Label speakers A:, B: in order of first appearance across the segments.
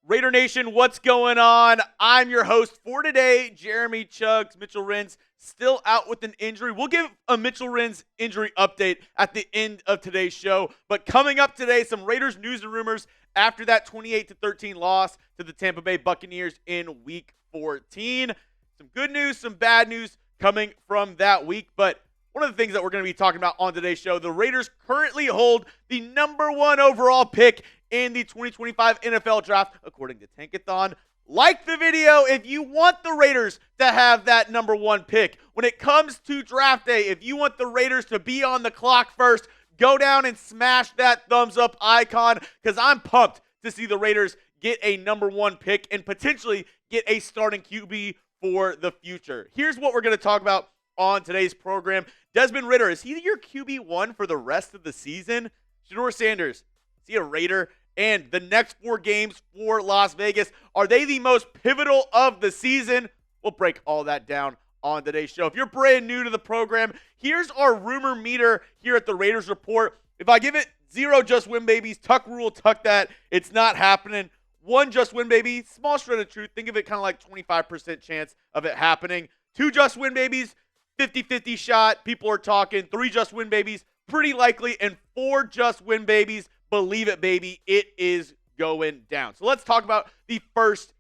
A: Raider Nation, what's going on? I'm your host for today, Jeremy Chuggs. Mitchell Renz still out with an injury. We'll give a Mitchell Renz injury update at the end of today's show. But coming up today, some Raiders news and rumors after that 28-13 loss to the Tampa Bay Buccaneers in Week 14. Some good news, some bad news coming from that week. But one of the things that we're going to be talking about on today's show, the Raiders currently hold the number 1 overall pick in the 2025 NFL Draft, according to Tankathon. Like the video if you want the Raiders to have that number 1 pick. When it comes to draft day, if you want the Raiders to be on the clock first, go down and smash that thumbs up icon, because I'm pumped to see the Raiders get a number 1 pick and potentially get a starting QB for the future. Here's what we're going to talk about on today's program. Desmond Ridder, is he your QB1 for the rest of the season? Shedeur Sanders, is he a Raider? And the next 4 games for Las Vegas, are they the most pivotal of the season? We'll break all that down on today's show. If you're brand new to the program, here's our rumor meter here at the Raiders Report. If I give it 0 just win babies, tuck rule, tuck that, it's not happening. 1 just win baby, small shred of truth. Think of it kind of like 25% chance of it happening. 2 just win babies, 50-50 shot. People are talking. 3 just win babies, pretty likely. And 4 just win babies, believe it, baby, it is going down. So let's talk about the first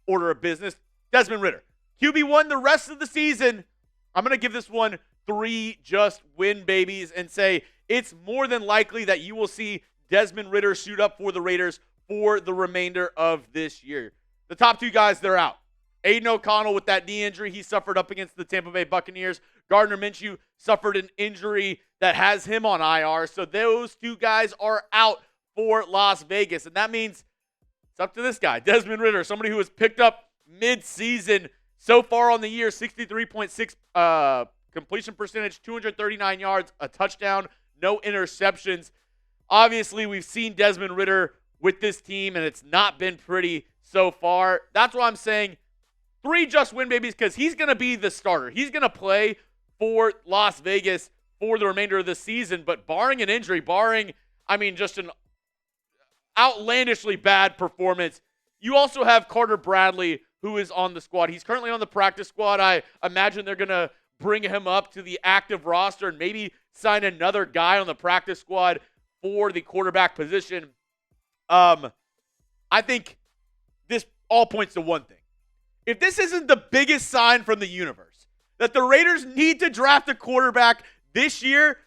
A: order of business. Desmond Ridder, QB1 the rest of the season. I'm going to give this one 3 just win babies and say it's more than likely that you will see Desmond Ridder suit up for the Raiders for the remainder of this year. The top 2 guys, they're out. Aidan O'Connell with that knee injury he suffered up against the Tampa Bay Buccaneers. Gardner Minshew suffered an injury that has him on IR. So those 2 guys are out for Las Vegas. And that means it's up to this guy, Desmond Ridder, somebody who was picked up mid-season so far on the year, 63.6 completion percentage, 239 yards, a touchdown, no interceptions. Obviously, we've seen Desmond Ridder with this team, and it's not been pretty so far. That's why I'm saying 3 just win babies, because he's going to be the starter. He's going to play for Las Vegas for the remainder of the season. But barring an injury, just an outlandishly bad performance, you also have Carter Bradley, who is on the squad. He's currently on the practice squad. I imagine they're going to bring him up to the active roster and maybe sign another guy on the practice squad for the quarterback position. I think this all points to one thing. If this isn't the biggest sign from the universe that the Raiders need to draft a quarterback this year,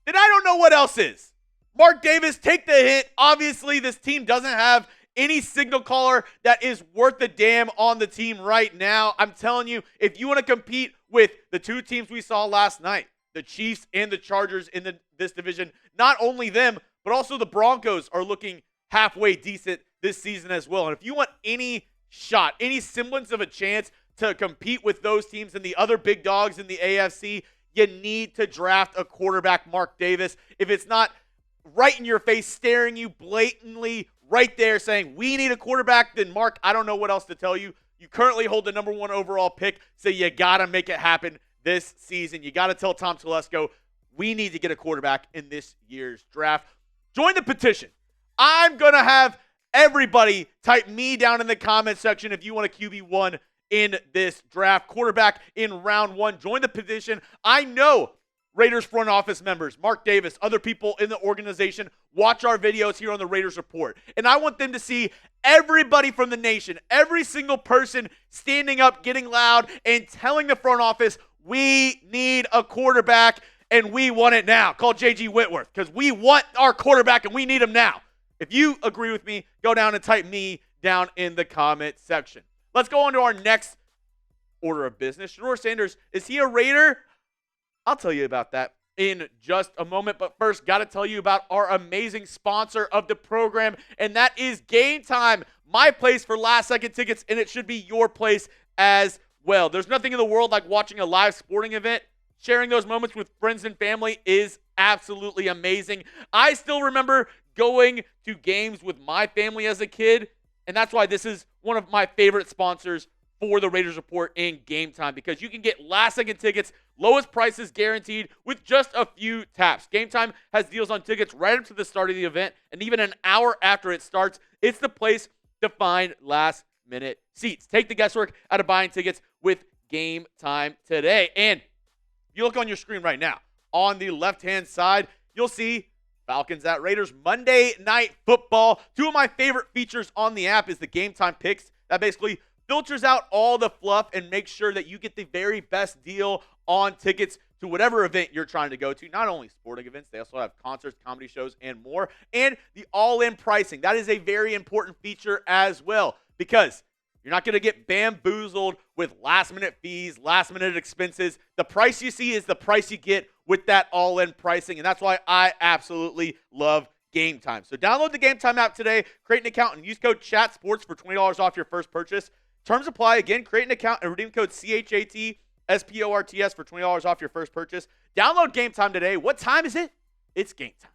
A: then I don't know what else is. Mark Davis, take the hit. Obviously, this team doesn't have any signal caller that is worth a damn on the team right now. I'm telling you, if you want to compete with the 2 teams we saw last night, the Chiefs and the Chargers in this division, not only them, but also the Broncos are looking halfway decent this season as well. And if you want any shot, any semblance of a chance to compete with those teams and the other big dogs in the AFC, you need to draft a quarterback, Mark Davis. If it's not right in your face, staring you blatantly right there saying, we need a quarterback, then Mark, I don't know what else to tell you. You currently hold the number 1 overall pick, so you got to make it happen this season. You got to tell Tom Telesco, we need to get a quarterback in this year's draft. Join the petition. I'm going to have everybody type me down in the comment section if you want a QB1 in this draft. Quarterback in round 1. Join the petition. I know Raiders front office members, Mark Davis, other people in the organization watch our videos here on the Raiders Report. And I want them to see everybody from the nation, every single person standing up, getting loud, and telling the front office, we need a quarterback and we want it now. Call J.G. Whitworth, because we want our quarterback and we need him now. If you agree with me, go down and type me down in the comment section. Let's go on to our next order of business. Shedeur Sanders, is he a Raider? I'll tell you about that in just a moment. But first, got to tell you about our amazing sponsor of the program, and that is Game Time, my place for last-second tickets, and it should be your place as well. There's nothing in the world like watching a live sporting event. Sharing those moments with friends and family is absolutely amazing. I still remember going to games with my family as a kid, and that's why this is one of my favorite sponsors for the Raiders Report in Game Time, because you can get last-second tickets, lowest prices guaranteed with just a few taps. Game Time has deals on tickets right up to the start of the event, and even an hour after it starts. It's the place to find last-minute seats. Take the guesswork out of buying tickets with Game Time today. And you look on your screen right now. On the left-hand side, you'll see Falcons at Raiders Monday Night Football. Two of my favorite features on the app is the Game Time picks that basically filters out all the fluff and makes sure that you get the very best deal on tickets to whatever event you're trying to go to. Not only sporting events, they also have concerts, comedy shows, and more. And the all-in pricing. That is a very important feature as well, because you're not going to get bamboozled with last-minute fees, last-minute expenses. The price you see is the price you get with that all-in pricing, and that's why I absolutely love Game Time. So download the Game Time app today, create an account, and use code CHATSPORTS for $20 off your first purchase. Terms apply. Again, create an account and redeem code CHATSPORTS for $20 off your first purchase. Download Game Time today. What time is it? It's game time.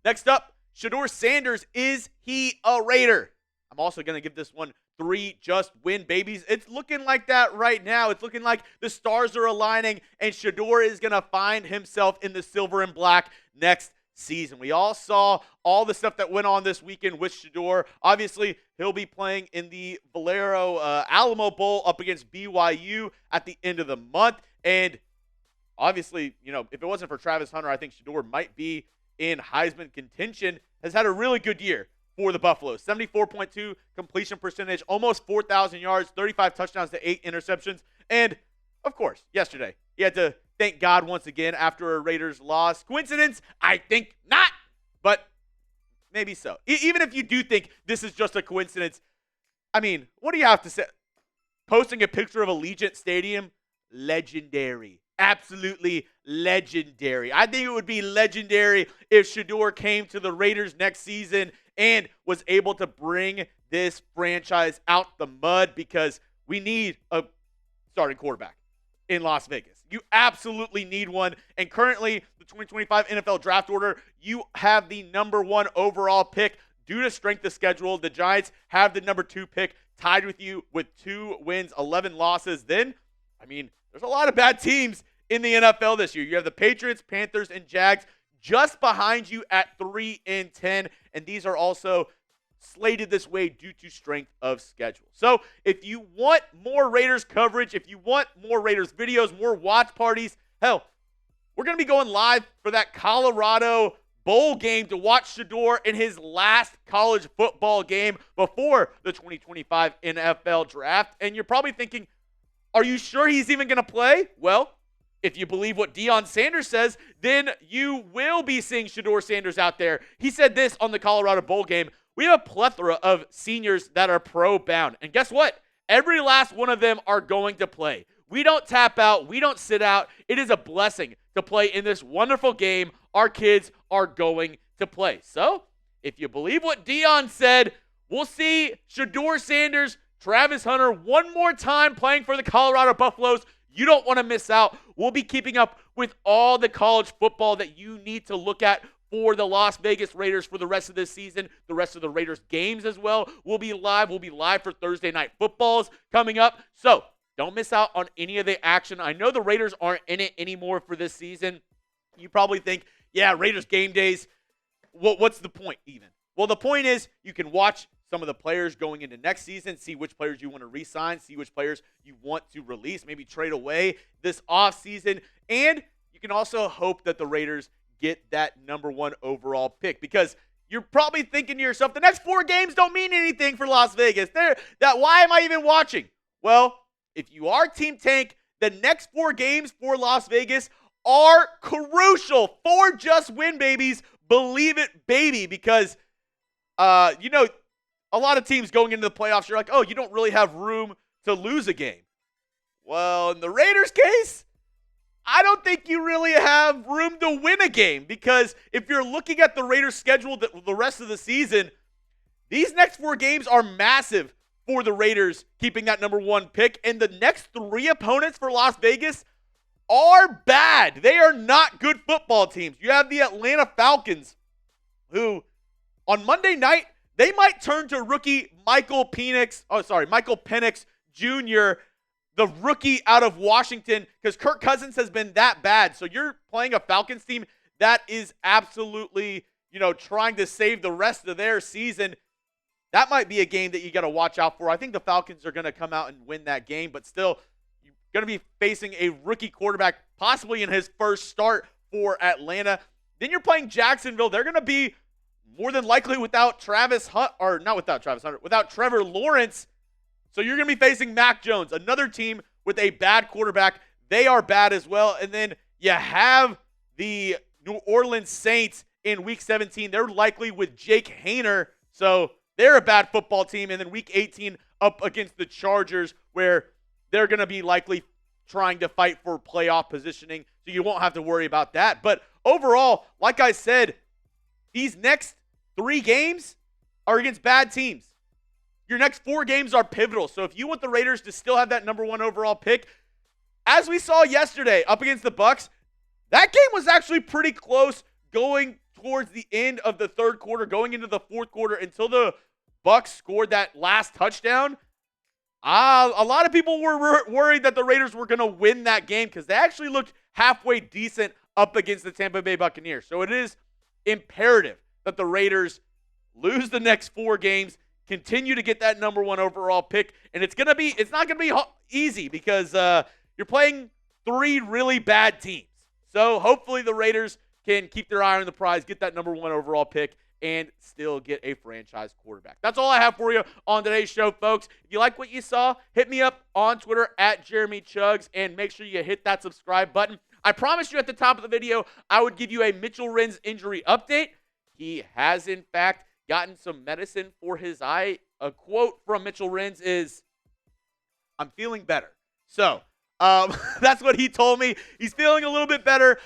A: Next up, Shedeur Sanders. Is he a Raider? I'm also going to give this one 3 just win babies. It's looking like that right now. It's looking like the stars are aligning, and Shedeur is going to find himself in the silver and black next season. We all saw all the stuff that went on this weekend with Shedeur. Obviously, he'll be playing in the Valero Alamo Bowl up against BYU at the end of the month. And obviously, you know, if it wasn't for Travis Hunter, I think Shedeur might be in Heisman contention. Has had a really good year for the Buffaloes. 74.2 completion percentage, almost 4,000 yards, 35 touchdowns to 8 interceptions. And, of course, yesterday, he had to thank God once again after a Raiders loss. Coincidence? I think not, but maybe so. Even if you do think this is just a coincidence, I mean, what do you have to say? Posting a picture of Allegiant Stadium? Legendary. Absolutely legendary. I think it would be legendary if Shedeur came to the Raiders next season and was able to bring this franchise out the mud, because we need a starting quarterback in Las Vegas. You absolutely need one. And currently, the 2025 NFL draft order, you have the number 1 overall pick. Due to strength of schedule, the Giants have the number 2 pick, tied with you with 2 wins, 11 losses. Then, I mean, there's a lot of bad teams in the NFL this year. You have the Patriots, Panthers, and Jags just behind you at 3-10, and these are also slated this way due to strength of schedule. So if you want more Raiders coverage, if you want more Raiders videos, more watch parties, hell, we're going to be going live for that Colorado bowl game to watch Shedeur in his last college football game before the 2025 NFL draft. And you're probably thinking, are you sure he's even going to play? Well, if you believe what Deion Sanders says, then you will be seeing Shedeur Sanders out there. He said this on the Colorado bowl game: we have a plethora of seniors that are pro-bound. And guess what? Every last one of them are going to play. We don't tap out. We don't sit out. It is a blessing to play in this wonderful game. Our kids are going to play. So, if you believe what Deion said, we'll see Shedeur Sanders, Travis Hunter one more time playing for the Colorado Buffaloes. You don't want to miss out. We'll be keeping up with all the college football that you need to look at for the Las Vegas Raiders for the rest of this season, the rest of the Raiders games as well. We'll be live. We'll be live for Thursday Night Footballs coming up. So don't miss out on any of the action. I know the Raiders aren't in it anymore for this season. You probably think, yeah, Raiders game days, what's the point even? Well, the point is you can watch some of the players going into next season, see which players you want to re-sign, see which players you want to release, maybe trade away this offseason. And you can also hope that the Raiders get that number 1 overall pick, because you're probably thinking to yourself, the next 4 games don't mean anything for Las Vegas. Why am I even watching? Well, if you are Team Tank, the next 4 games for Las Vegas are crucial. 4 just win babies. Believe it, baby, because, a lot of teams going into the playoffs, you're like, oh, you don't really have room to lose a game. Well, in the Raiders' case, I don't think you really have room to win a game, because if you're looking at the Raiders' schedule the rest of the season, these next 4 games are massive for the Raiders, keeping that number 1 pick. And the next 3 opponents for Las Vegas are bad. They are not good football teams. You have the Atlanta Falcons, who on Monday night, they might turn to rookie Michael Penix Jr., the rookie out of Washington, because Kirk Cousins has been that bad. So you're playing a Falcons team that is absolutely, trying to save the rest of their season. that might be a game that you got to watch out for. I think the Falcons are going to come out and win that game, but still, you're going to be facing a rookie quarterback, possibly in his first start for Atlanta. Then you're playing Jacksonville. They're going to be more than likely without without Trevor Lawrence. So you're going to be facing Mac Jones, another team with a bad quarterback. They are bad as well. And then you have the New Orleans Saints in Week 17. They're likely with Jake Haener. So they're a bad football team. And then Week 18 up against the Chargers, where they're going to be likely trying to fight for playoff positioning. So you won't have to worry about that. But overall, like I said, these next 3 games are against bad teams. Your next 4 games are pivotal. So if you want the Raiders to still have that number 1 overall pick, as we saw yesterday up against the Bucs, that game was actually pretty close going towards the end of the third quarter, going into the fourth quarter until the Bucs scored that last touchdown. A lot of people were worried that the Raiders were going to win that game because they actually looked halfway decent up against the Tampa Bay Buccaneers. So it is imperative that the Raiders lose the next 4 games, continue to get that number 1 overall pick, and it's not going to be easy because you're playing 3 really bad teams. So hopefully the Raiders can keep their eye on the prize, get that number 1 overall pick, and still get a franchise quarterback. That's all I have for you on today's show, folks. If you like what you saw, hit me up on Twitter at Jeremy Chuggs, and make sure you hit that subscribe button. I promised you at the top of the video I would give you a Mitchell Renz injury update. He has, in fact, gotten some medicine for his eye. A quote from Mitchell Renz is, "I'm feeling better." So that's what he told me. He's feeling a little bit better.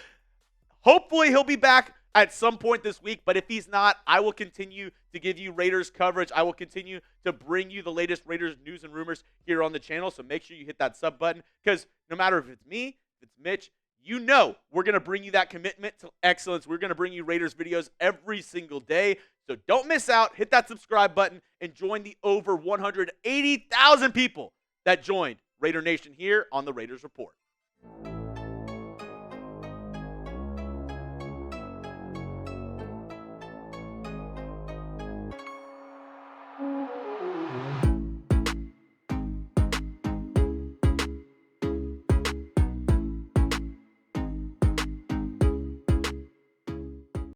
A: Hopefully he'll be back at some point this week, but if he's not, I will continue to give you Raiders coverage. I will continue to bring you the latest Raiders news and rumors here on the channel, so make sure you hit that sub button, because no matter if it's me, if it's Mitch, you know we're going to bring you that commitment to excellence. We're going to bring you Raiders videos every single day, so don't miss out. Hit that subscribe button and join the over 180,000 people that joined Raider Nation here on the Raiders Report.